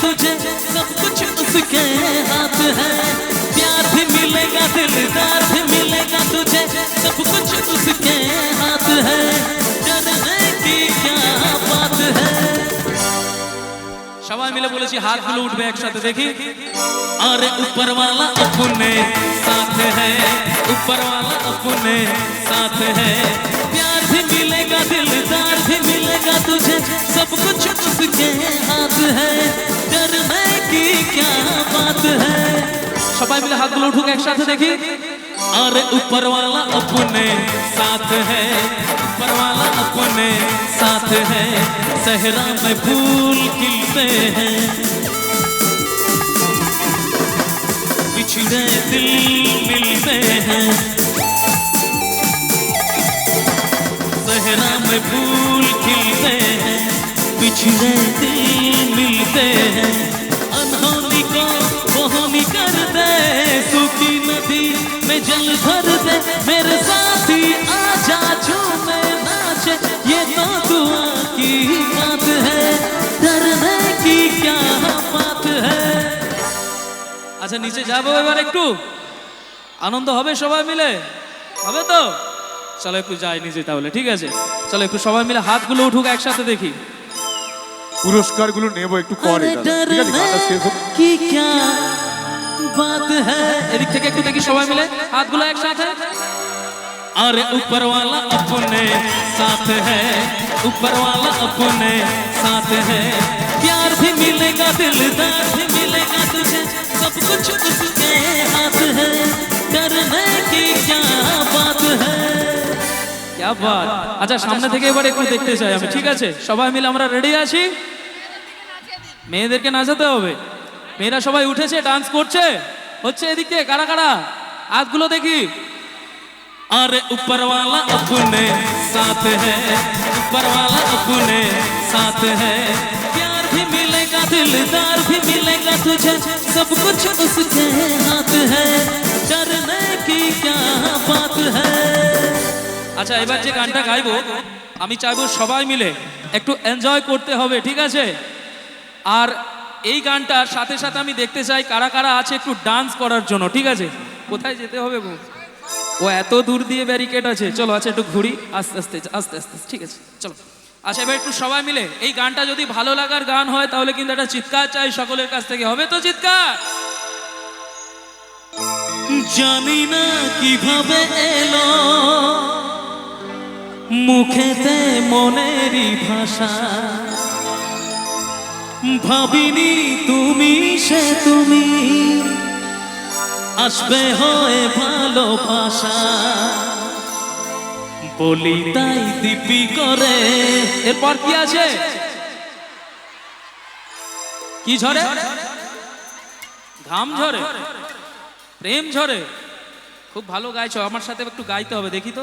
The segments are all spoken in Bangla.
तुझे सब कुछ उसके हाथ है। प्यार भी मिलेगा दिलदार भी मिलेगा तुझे सब कुछ उसके हाथ है। डरने की क्या बात है। সবাই মিলে বলেছি হাতগুলো উঠবে একসাথে দেখি। अरे ऊपर वाला अपने साथ है ऊपर वाला अपने साथ है। प्यार भी मिलेगा दिलदार भी मिलेगा तुझे सब कुछ उसके हाथ है। डरने की क्या बात है। সবাই মিলে হাতগুলো উঠুক একসাথে দেখি। अरे ऊपर वाला अपने साथ है ऊपर वाला अपने साथ है। सहरा में फूल खिलते हैं बिछड़े दिल मिलते हैं। सहरा में फूल खिलते हैं बिछड़े दिल मिलते हैं। अनहोनी को बोहनी कर दे सूखी नदी में जल भर दे। मेरे साथी आजा झूमे नाचे ये तो दुआ की बात है। डरने की क्या बात है। আচ্ছা নিচে যাবো এবার একটু আনন্দ হবে সবাই মিলে হবে তো। চলো একটু যাই নিচে তাহলে ঠিক আছে। চলো একটু সবাই মিলে হাতগুলো উঠুক একসাথে দেখি। পুরস্কারগুলো নেব একটু পরে ঠিক আছে গানটা শেষ হোক। কি क्या बात है। এদিক থেকে একটু দেখি সবাই মিলে হাতগুলো একসাথে। अरे ऊपर वाला अपने साथ है ऊपर वाला अपने साथ है। प्यार भी मिलेगा दिलदार भी मिलेगा तुझे सब कुछ उसके हाथ है। डरने की क्या बात है। क्या बात। আচ্ছা সামনে থেকে এবার একটু দেখতে চাই আমি ঠিক আছে। সবাই মিলে আমরা রেডি আছি। মেয়েদেরকে নাচাতে হবে। মেয়েরা সবাই উঠেছে ডান্স করছে হচ্ছে এদিক থেকে কারা কারা হাতগুলো দেখি। अरे ऊपर वाला अपने साथ है ऊपर वाला अपने साथ है। प्यार भी मिलेगा दिलदार भी मिलेगा तुझे सब कुछ उसके हाथ है। डरने की क्या बात है। আচ্ছা এবার যে গানটা গাইবো আমি চাইবো সবাই মিলে একটু এনজয় করতে হবে ঠিক আছে। আর এই গানটার সাথে সাথে আমি দেখতে চাই কারা কারা আছে একটু ডান্স করার জন্য ঠিক আছে। কোথায় যেতে হবে গো ও এত দূর দিয়ে ব্যারিকেড আছে। চলো আচ্ছা একটু ঘুরি আস্তে আস্তে আস্তে আস্তে ঠিক আছে চলো। আচ্ছা এবার একটু সবাই মিলে এই গানটা যদি ভালো লাগার গান হয় তাহলে কিন্তু একটা চিৎকার চাই সকলের কাছ থেকে হবে তো চিৎকার। জানি না কিভাবে এলো মুখেতে মনেরই ভাষা। ভাবিনি তুমি সে তুমি আসবে হয়ে ভালোবাসা। বলি তাই দিব্যি করে। এরপর কি আছে কি ঝরে ঘাম ঝরে প্রেম ঝরে। খুব ভালো গাইছো আমার সাথে একটু গাইতে হবে দেখি তো।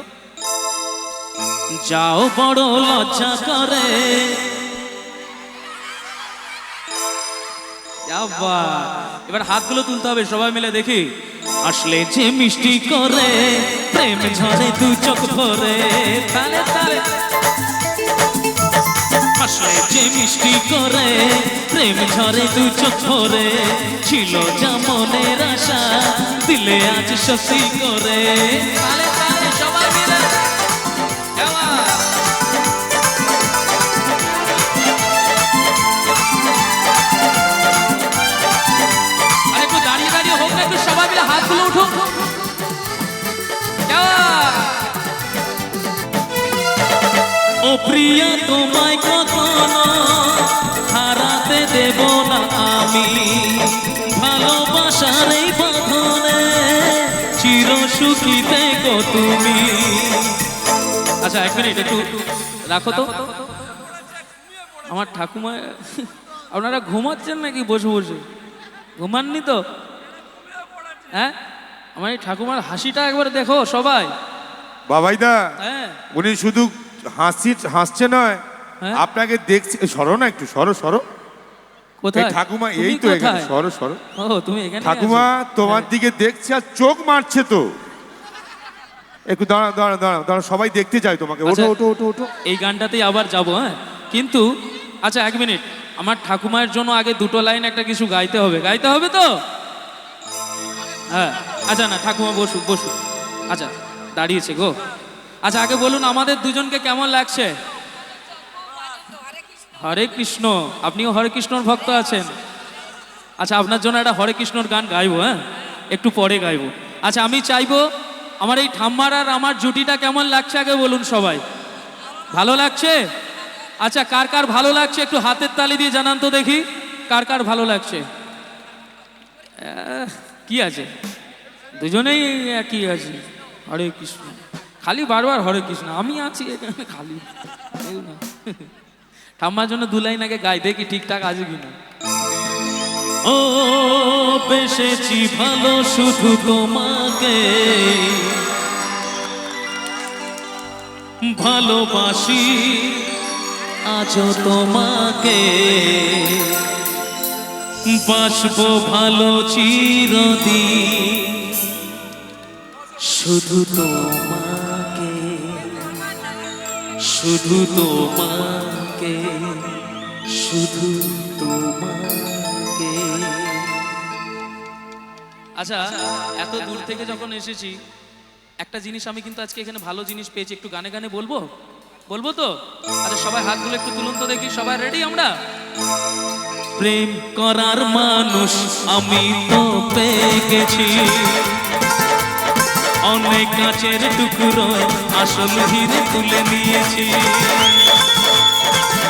যাও বড় লজ্জা করে। এবার হাতগুলো তুলতে হবে সবাই মিলে দেখি। আসলে যে মিষ্টি করে প্রেম ঝরে দু চোখ ভরে তালে তালে। আসলে যে মিষ্টি করে প্রেম ঝরে দু চোখ ভরে। ছিল যা মনের আশা দিলে আজ সত্যি করে তালে তালে সবাই মিলে। সবাই মিলে হাতগুলো উঠুক। ও প্রিয়া তোমায় কখনো হারাতে দেব না আমি। ভালোবাসার এই বাঁধনে চির সুখী থেকো তুমি। আচ্ছা এক মিনিট একটু রাখো তো। আমার ঠাকুমা আপনারা ঘুমাচ্ছেন নাকি বসে বসে ঘুমাননি তো। হ্যাঁ আমার এই ঠাকুমার হাসিটা একবার দেখো সবাই। বাবাইদা হ্যাঁ উনি শুধু হাসছে নয় আপনাকে দেখছে। সরো না একটু সরো সরো। কোথায় ঠাকুমা এই তো এখানে সরো সরো। ও তুমি এখানে ঠাকুমা তোমার দিকে দেখছে আর চোখ মারছে তো। একটু দাঁড়া দাঁড়া দাঁড়া দাঁড়া সবাই দেখতে চাই তোমাকে। ওঠো ওঠো ওঠো ওঠো। এই গানটাতেই আবার যাবো হ্যাঁ কিন্তু আচ্ছা এক মিনিট আমার ঠাকুমার জন্য আগে দুটো লাইন একটা কিছু গাইতে হবে তো? হ্যাঁ, আচ্ছা না ঠাকুমা বসুক বসুক। আচ্ছা দাঁড়িয়েছে গো। আচ্ছা আগে বলুন আমাদের দুজনকে কেমন লাগছে? হরে কৃষ্ণ। আপনিও হরে কৃষ্ণর ভক্ত আছেন? আচ্ছা আপনার জন্য একটা হরে কৃষ্ণর গান গাইবো, হ্যাঁ একটু পরে গাইবো। আচ্ছা আমি চাইবো আমার এই ঠাম্মার আর আমার জুটিটা কেমন লাগছে আগে বলুন সবাই। ভালো লাগছে? আচ্ছা কার কার ভালো লাগছে একটু হাতের তালি দিয়ে জানান তো দেখি, কার কার ভালো লাগছে? কি আছে, দুজনেই একই আছে। হরে কৃষ্ণ, খালি বারবার হরে কৃষ্ণ। আমি আছি এখানে খালি কেউ না। ঠাম্মার জন্য দু লাইন আগে গাই দেখি ঠিকঠাক আছে কিনা। ও বেসেছি ভালো শুধু তোমাকে, ভালোবাসি আজও তোমাকে, বাসবো ভালো চিরদিন শুধু তোমাকে, শুধু তোমাকে, শুধু তোমাকে। আচ্ছা এত দূর থেকে যখন এসেছি একটা জিনিস আমি কিন্তু আজকে এখানে ভালো জিনিস পেয়েছি, একটু গানে গানে বলবো বলবো তো? আচ্ছা সবাই হাতগুলো একটু তুলুন তো দেখি, সবাই রেডি আমরা? প্রেম করার মানুষ আমি তো পেয়ে গেছি, অনেক কাচের টুকরো আসল হিরে তুলে নিয়েছি,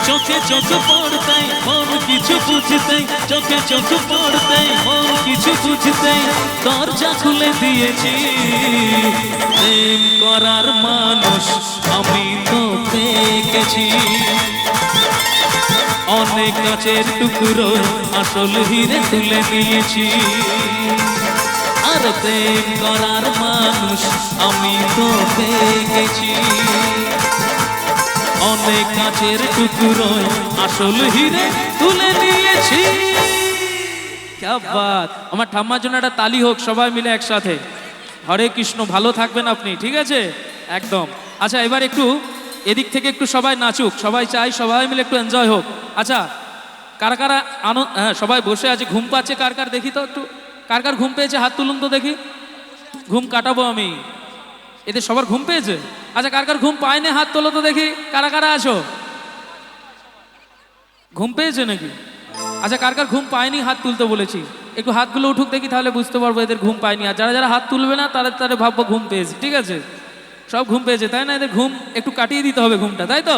চোখে চোখ পড়তে মন কিছু বুঝতে, চোখে চোখ পড়তে মন কিছু বুঝতে দরজা খুলে দিয়েছি। প্রেম করার মানুষ আমি তো পেয়ে গেছি, অনেক কাচের টুকরো আসল হিরে তুলে নিয়েছি, আর প্রেম করার মানুষ আমি তো পেয়ে গেছি, অনেক কাচের টুকরো আসল হিরে তুলে নিয়েছি। क्या बात! আমার ঠাম্মার জন্য একটা তালি হোক সবাই মিলে একসাথে। হরে কৃষ্ণ, ভালো থাকবেন আপনি, ঠিক আছে একদম। আচ্ছা এবার একটু এদিক থেকে একটু সবাই নাচুক, সবাই চাই সবাই মিলে একটু এনজয় হোক। আচ্ছা কারা কারা হ্যাঁ সবাই বসে আছে, ঘুম পাচ্ছে কার কার দেখি তো একটু, কার কার ঘুম পেয়েছে হাত তুলুন তো দেখি, ঘুম কাটাবো আমি। এদের সবার ঘুম পেয়েছে? আচ্ছা কার কার ঘুম পায়নি হাত তোলো তো দেখি, কারা কারা আছো? ঘুম পেয়েছে নাকি? আচ্ছা কার কার ঘুম পায়নি হাত তুলতে বলেছি, একটু হাতগুলো উঠুক দেখি, তাহলে বুঝতে পারবো এদের ঘুম পায়নি। আর যারা যারা হাত তুলবে না তারা ভাববো ঘুম পেয়েছে, ঠিক আছে? সব ঘুম পেয়েছে তাই না? এদের ঘুম একটু কাটিয়ে দিতে হবে ঘুমটা, তাই তো?